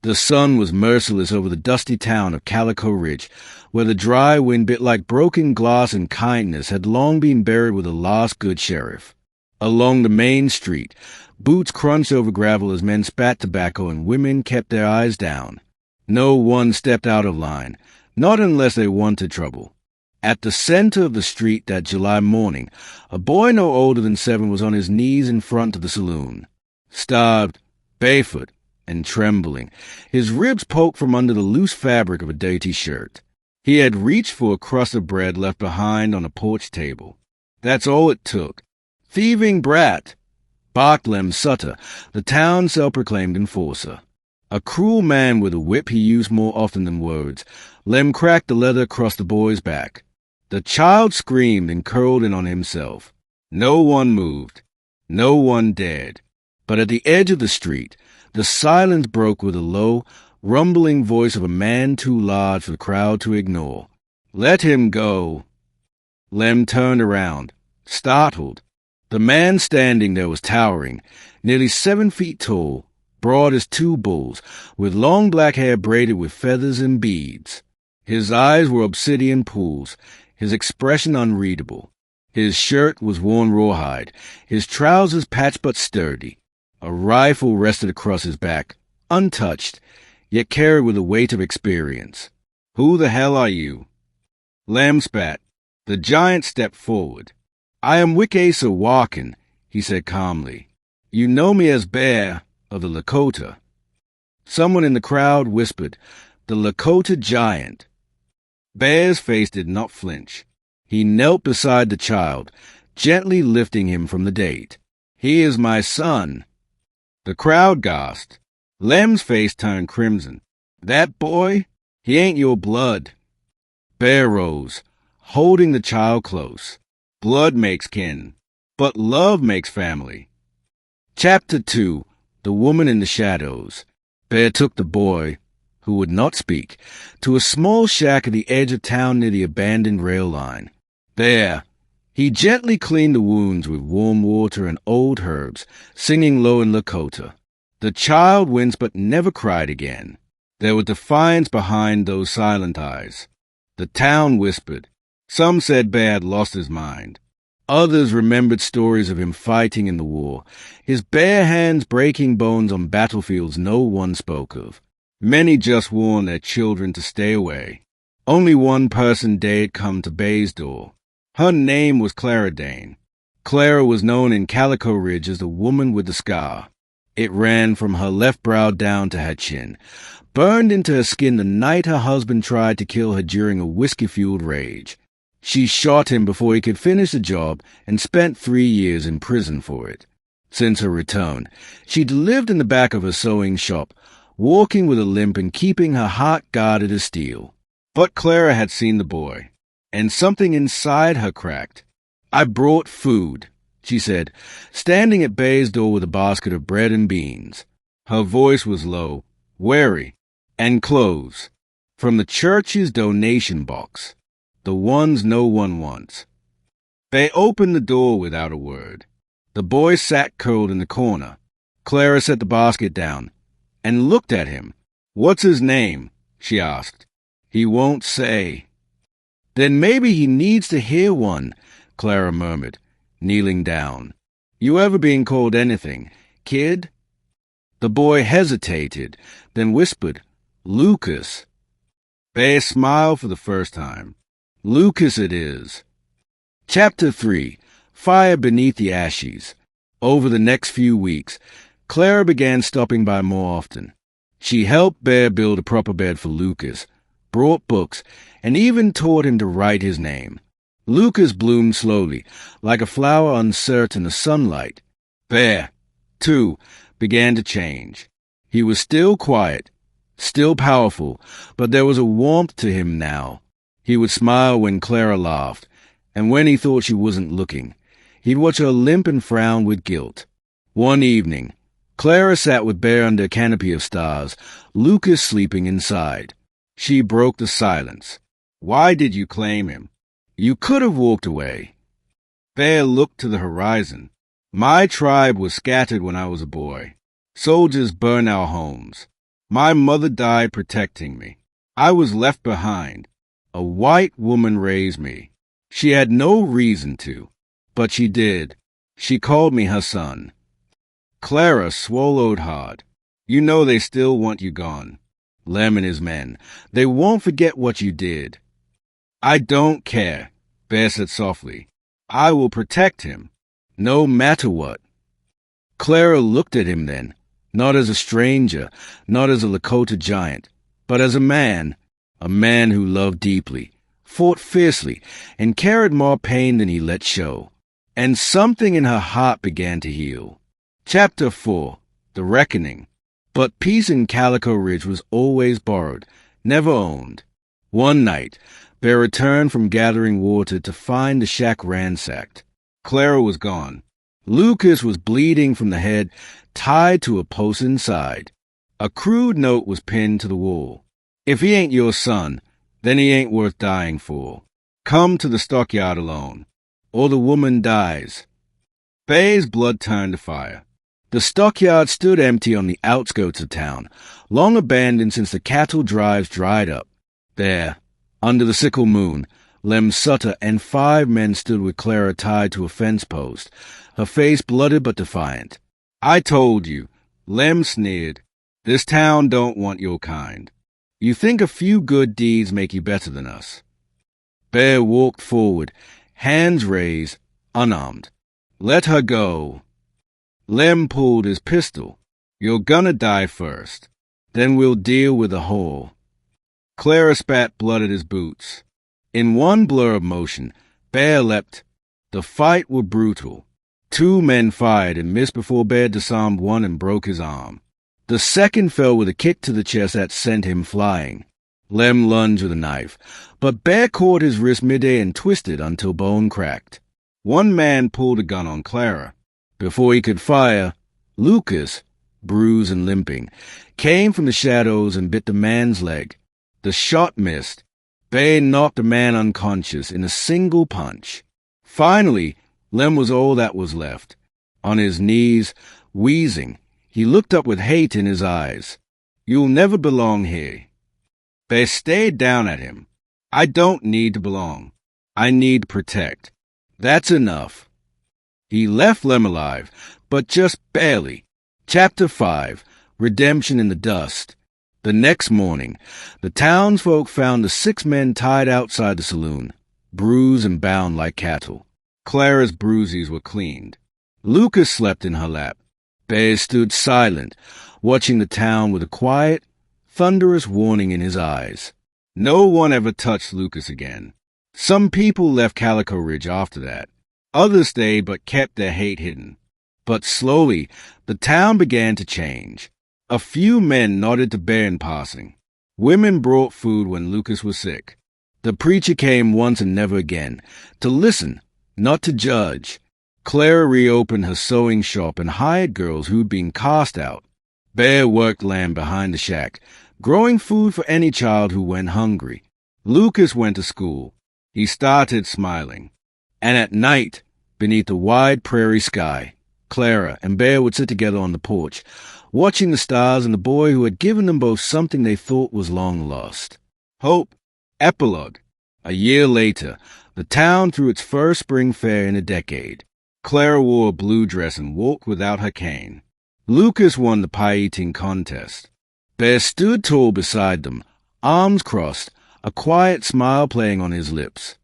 The sun was merciless over the dusty town of Calico Ridge, where the dry wind bit like broken glass and kindness had long been buried with the last good sheriff. Along the main street, boots crunched over gravel as men spat tobacco and women kept their eyes down. No one stepped out of line, not unless they wanted trouble. At the center of the street that July morning, a boy no older than 7 was on his knees in front of the saloon. Starved, barefoot, and trembling, his ribs poked from under the loose fabric of a dirty shirt. He had reached for a crust of bread left behind on a porch table. That's all it took. "Thieving brat!" barked Lem Sutter, the town's self-proclaimed enforcer. A cruel man with a whip he used more often than words, Lem cracked the leather across the boy's back. The child screamed and curled in on himself. No one moved. No one dared. But at the edge of the street, the silence broke with a low, rumbling voice of a man too large for the crowd to ignore. "Let him go." Lem turned around, startled. The man standing there was towering, nearly 7 feet tall, broad as 2 bulls, with long black hair braided with feathers and beads. His eyes were obsidian pools, his expression unreadable. His shirt was worn rawhide, his trousers patched but sturdy. A rifle rested across his back, untouched, yet carried with the weight of experience. "Who the hell are you?" Lem spat. The giant stepped forward. "I am Wicasa Walken," he said calmly. "You know me as Bear of the Lakota." Someone in the crowd whispered, "The Lakota Giant." Bear's face did not flinch. He knelt beside the child, gently lifting him from the date. "He is my son." The crowd gasped. Lem's face turned crimson. "That boy? He ain't your blood." Bear rose, holding the child close. "Blood makes kin, but love makes family." Chapter 2. The Woman in the Shadows. Bear took the boy, who would not speak, to a small shack at the edge of town near the abandoned rail line. There, he gently cleaned the wounds with warm water and old herbs, singing low in Lakota. The child winced but never cried again. There was defiance behind those silent eyes. The town whispered. Some said Bear had lost his mind. Others remembered stories of him fighting in the war, his bare hands breaking bones on battlefields no one spoke of. Many just warned their children to stay away. Only one person dared come to Bear's door. Her name was Clara Dane. Clara was known in Calico Ridge as the woman with the scar. It ran from her left brow down to her chin, burned into her skin the night her husband tried to kill her during a whiskey-fueled rage. She shot him before he could finish the job and spent 3 years in prison for it. Since her return, she'd lived in the back of her sewing shop, walking with a limp and keeping her heart guarded as steel. But Clara had seen the boy, and something inside her cracked. "I brought food," she said, standing at Bear's door with a basket of bread and beans. Her voice was low, wary, and clothes. From the church's donation box. The ones no one wants. Bear opened the door without a word. The boy sat curled in the corner. Clara set the basket down and looked at him. "What's his name?" she asked. "He won't say." "Then maybe he needs to hear one," Clara murmured, kneeling down. "You ever been called anything, kid?" The boy hesitated, then whispered, "Lucas." Bear smiled for the first time. "Lucas it is." Chapter 3. Fire Beneath the Ashes. Over the next few weeks, Clara began stopping by more often. She helped Bear build a proper bed for Lucas, brought books, and even taught him to write his name. Lucas bloomed slowly, like a flower uncertain of sunlight. Bear, too, began to change. He was still quiet, still powerful, but there was a warmth to him now. He would smile when Clara laughed, and when he thought she wasn't looking, he'd watch her limp and frown with guilt. One evening, Clara sat with Bear under a canopy of stars, Lucas sleeping inside. She broke the silence. "Why did you claim him? You could have walked away." Bear looked to the horizon. "My tribe was scattered when I was a boy. Soldiers burned our homes. My mother died protecting me. I was left behind. A white woman raised me. She had no reason to, but she did. She called me her son. Clara swallowed hard. You know they still want you gone. Lem and his men. They won't forget what you did. I don't care, Bear said softly. I will protect him, no matter what. Clara looked at him then, not as a stranger, not as a Lakota giant, but as a man who loved deeply, fought fiercely, and carried more pain than he let show. And something in her heart began to heal. Chapter 4, The Reckoning. But peace in Calico Ridge was always borrowed, never owned. One night, Bear returned from gathering water to find the shack ransacked. Clara was gone. Lucas was bleeding from the head, tied to a post inside. A crude note was pinned to the wall. If he ain't your son, then he ain't worth dying for. Come to the stockyard alone, or the woman dies. Bear's blood turned to fire. The stockyard stood empty on the outskirts of town, long abandoned since the cattle drives dried up. There, under the sickle moon, Lem Sutter and 5 men stood with Clara tied to a fence post, her face blooded but defiant. I told you, Lem sneered. This town don't want your kind. You think a few good deeds make you better than us. Bear walked forward, hands raised, unarmed. Let her go. Lem pulled his pistol. You're gonna die first. Then we'll deal with the whole. Clara spat blood at his boots. In one blur of motion, Bear leapt. The fight was brutal. 2 men fired and missed before Bear disarmed one and broke his arm. The second fell with a kick to the chest that sent him flying. Lem lunged with a knife, but Bear caught his wrist midair and twisted until bone cracked. One man pulled a gun on Clara. Before he could fire, Lucas, bruised and limping, came from the shadows and bit the man's leg. The shot missed. Bear knocked the man unconscious in a single punch. Finally, Lem was all that was left. On his knees, wheezing, he looked up with hate in his eyes. You'll never belong here. Bear stared down at him. I don't need to belong. I need to protect. That's enough. He left Lem alive, but just barely. Chapter 5, Redemption in the Dust. The next morning, the townsfolk found the 6 men tied outside the saloon, bruised and bound like cattle. Clara's bruises were cleaned. Lucas slept in her lap. Bear stood silent, watching the town with a quiet, thunderous warning in his eyes. No one ever touched Lucas again. Some people left Calico Ridge after that. Others stayed but kept their hate hidden. But slowly, the town began to change. A few men nodded to Bear in passing. Women brought food when Lucas was sick. The preacher came once and never again, to listen, not to judge. Clara reopened her sewing shop and hired girls who'd been cast out. Bear worked land behind the shack, growing food for any child who went hungry. Lucas went to school. He started smiling. And at night, beneath the wide prairie sky, Clara and Bear would sit together on the porch, watching the stars and the boy who had given them both something they thought was long lost. Hope. Epilogue. A year later, the town threw its first spring fair in a decade. Clara wore a blue dress and walked without her cane. Lucas won the pie-eating contest. Bear stood tall beside them, arms crossed, a quiet smile playing on his lips.